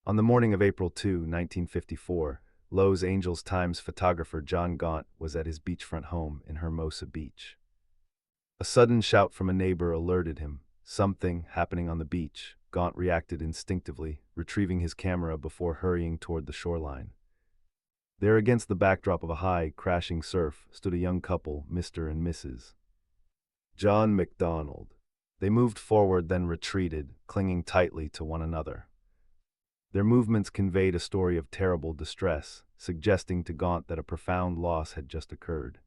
On the morning of April 2, 1954, Los Angeles Times photographer John Gaunt was at his beachfront home in Hermosa Beach. A sudden shout from a neighbor alerted him. Something happening on the beach. Gaunt reacted instinctively, retrieving his camera before hurrying toward the shoreline. There, against the backdrop of a high, crashing surf, stood a young couple, Mr. and Mrs. John McDonald. They moved forward, then retreated, clinging tightly to one another. Their movements conveyed a story of terrible distress, suggesting to Gaunt that a profound loss had just occurred.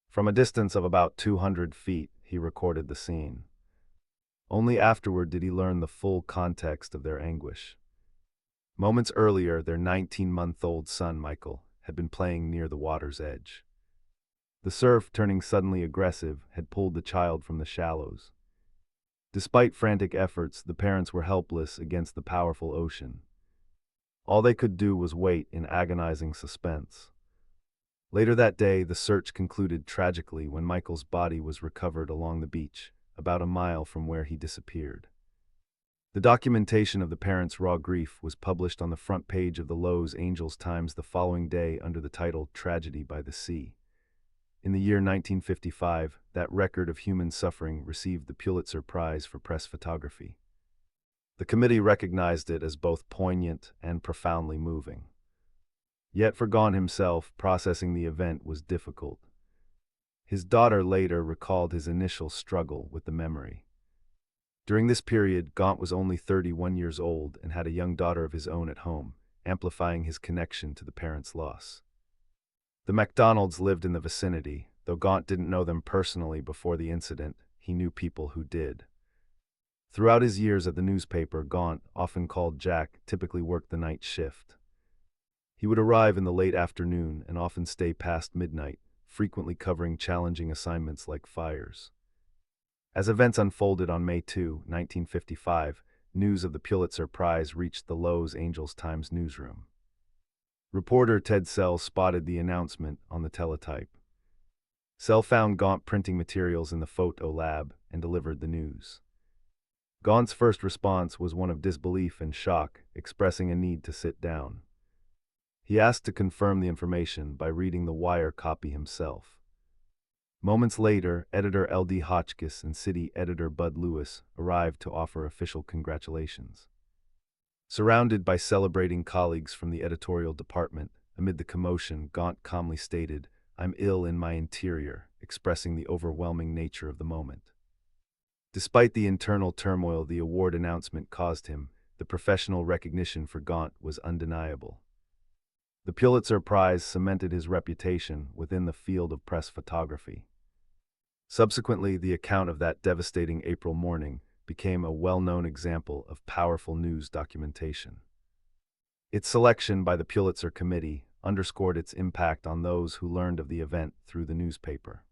From a distance of about 200 feet, he recorded the scene. Only afterward did he learn the full context of their anguish. Moments earlier, their 19-month-old son, Michael, had been playing near the water's edge. The surf, turning suddenly aggressive, had pulled the child from the shallows. Despite frantic efforts, the parents were helpless against the powerful ocean. All they could do was wait in agonizing suspense. Later that day, the search concluded tragically when Michael's body was recovered along the beach, about a mile from where he disappeared. The documentation of the parents' raw grief was published on the front page of the Los Angeles Times the following day under the title "Tragedy by the Sea." In the year 1955, that record of human suffering received the Pulitzer Prize for press photography. The committee recognized it as both poignant and profoundly moving. Yet for Gaunt himself, processing the event was difficult. His daughter later recalled his initial struggle with the memory. During this period, Gaunt was only 31 years old and had a young daughter of his own at home, amplifying his connection to the parents' loss. The McDonalds lived in the vicinity. Though Gaunt didn't know them personally before the incident, he knew people who did. Throughout his years at the newspaper, Gaunt, often called Jack, typically worked the night shift. He would arrive in the late afternoon and often stay past midnight, frequently covering challenging assignments like fires. As events unfolded on May 2, 1955, news of the Pulitzer Prize reached the Los Angeles Times newsroom. Reporter Ted Sell spotted the announcement on the teletype. Sell found Gaunt printing materials in the photo lab and delivered the news. Gaunt's first response was one of disbelief and shock, expressing a need to sit down. He asked to confirm the information by reading the Wire copy himself. Moments later, editor L.D. Hotchkiss and city editor Bud Lewis arrived to offer official congratulations. Surrounded by celebrating colleagues from the editorial department, amid the commotion, Gaunt calmly stated, "I'm ill in my interior," expressing the overwhelming nature of the moment. Despite the internal turmoil the award announcement caused him, the professional recognition for Gaunt was undeniable. The Pulitzer Prize cemented his reputation within the field of press photography. Subsequently, the account of that devastating April morning became a well-known example of powerful news documentation. Its selection by the Pulitzer Committee underscored its impact on those who learned of the event through the newspaper.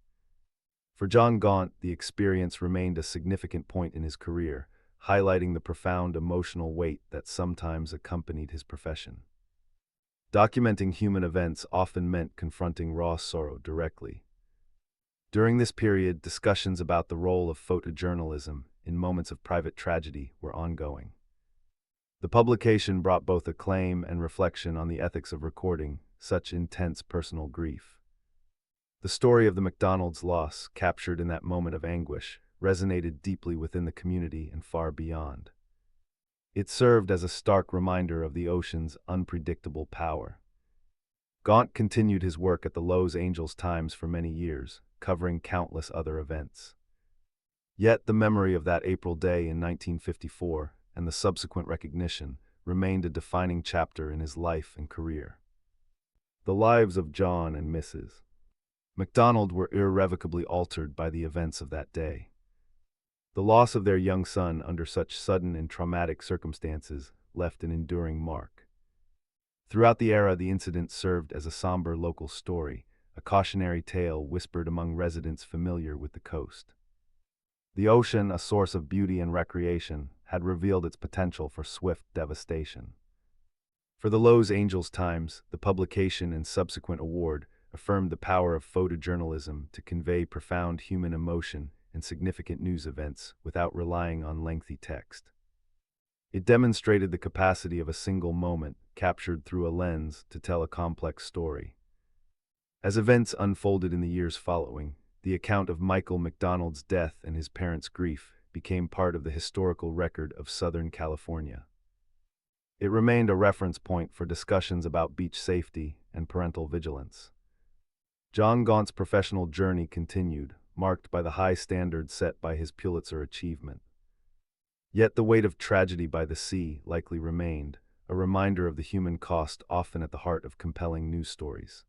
For John Gaunt, the experience remained a significant point in his career, highlighting the profound emotional weight that sometimes accompanied his profession. Documenting human events often meant confronting raw sorrow directly. During this period, discussions about the role of photojournalism in moments of private tragedy were ongoing. The publication brought both acclaim and reflection on the ethics of recording such intense personal grief. The story of the McDonald's loss, captured in that moment of anguish, resonated deeply within the community and far beyond. It served as a stark reminder of the ocean's unpredictable power. Gaunt continued his work at the Los Angeles Times for many years, covering countless other events. Yet the memory of that April day in 1954 and the subsequent recognition remained a defining chapter in his life and career. The lives of John and Mrs. McDonald were irrevocably altered by the events of that day. The loss of their young son under such sudden and traumatic circumstances left an enduring mark. Throughout the era, the incident served as a somber local story, a cautionary tale whispered among residents familiar with the coast. The ocean, a source of beauty and recreation, had revealed its potential for swift devastation. For the Los Angeles Times, the publication and subsequent award affirmed the power of photojournalism to convey profound human emotion and significant news events without relying on lengthy text. It demonstrated the capacity of a single moment, captured through a lens, to tell a complex story. As events unfolded in the years following, the account of Michael McDonald's death and his parents' grief became part of the historical record of Southern California. It remained a reference point for discussions about beach safety and parental vigilance. John Gaunt's professional journey continued, marked by the high standards set by his Pulitzer achievement. Yet the weight of tragedy by the sea likely remained, a reminder of the human cost often at the heart of compelling news stories.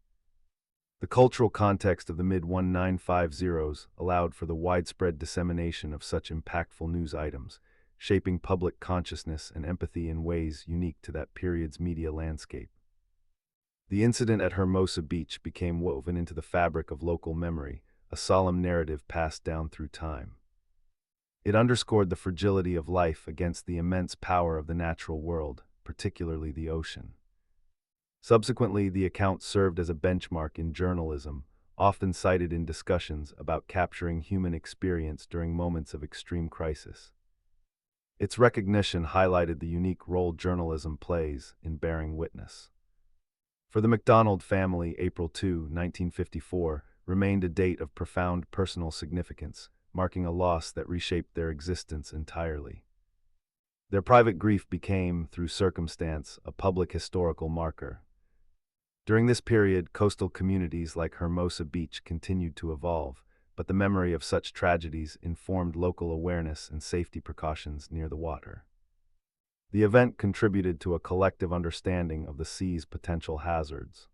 The cultural context of the mid-1950s allowed for the widespread dissemination of such impactful news items, shaping public consciousness and empathy in ways unique to that period's media landscape. The incident at Hermosa Beach became woven into the fabric of local memory, a solemn narrative passed down through time. It underscored the fragility of life against the immense power of the natural world, particularly the ocean. Subsequently, the account served as a benchmark in journalism, often cited in discussions about capturing human experience during moments of extreme crisis. Its recognition highlighted the unique role journalism plays in bearing witness. For the McDonald family, April 2, 1954, remained a date of profound personal significance, marking a loss that reshaped their existence entirely. Their private grief became, through circumstance, a public historical marker. During this period, coastal communities like Hermosa Beach continued to evolve, but the memory of such tragedies informed local awareness and safety precautions near the water. The event contributed to a collective understanding of the sea's potential hazards.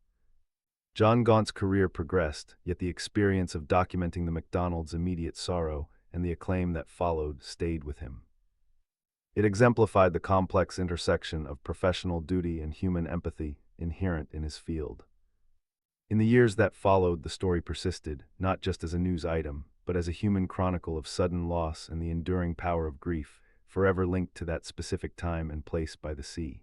John Gaunt's career progressed, yet the experience of documenting the McDonald's immediate sorrow and the acclaim that followed stayed with him. It exemplified the complex intersection of professional duty and human empathy inherent in his field. In the years that followed, the story persisted, not just as a news item, but as a human chronicle of sudden loss and the enduring power of grief, forever linked to that specific time and place by the sea.